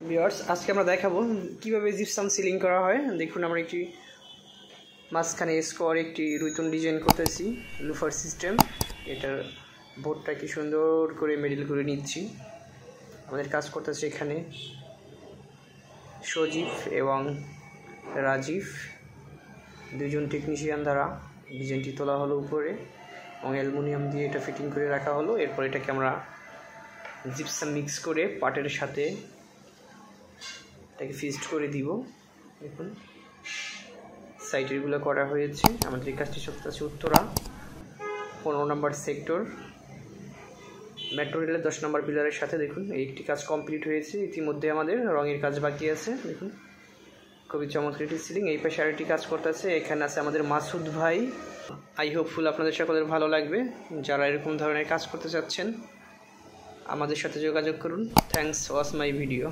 Viewers, আজকে আমরা দেখাবো কিভাবে জিপসাম সিলিং করা হয়। দেখুন, আমরা একটি মাঝখানে স্কোয়ার একটি রুইতন ডিজাইন করতেছি, লুফার সিস্টেম। এটার বোর্ডটাকে সুন্দর করে মিডল করে নিচ্ছি। আমাদের কাজ করতেছে এখানে সজীব এবং রাজীব, দুজন টেকনিশিয়ান দ্বারা ডিজাইনটি তোলা হলো উপরে এবং অ্যালুমিনিয়াম দিয়ে এটা ফিটিং করে রাখা হলো। এরপর এটাকে আমরা জিপসাম মিক্স করে পাটের সাথে এটাকে ফিক্সড করে দিব। দেখুন, সাইটেরগুলো করা হয়েছে। আমাদের এই কাজটি চলতেছে উত্তরা 15 নম্বর সেক্টর, মেট্রো রেলের 10 নম্বর পিলারের সাথে। দেখুন, এই একটি কাজ কমপ্লিট হয়েছে। ইতিমধ্যে আমাদের রঙের কাজ বাকি আছে। দেখুন, খুবই চমৎকার একটি সিলিং। এই পাশে আরেকটি কাজ করতেছে, এখানে আছে আমাদের মাসুদ ভাই। আই হোপফুল আপনাদের সকলের ভালো লাগবে। যারা এরকম ধরনের কাজ করতে চাচ্ছেন আমাদের সাথে যোগাযোগ করুন। Thanks watch my video.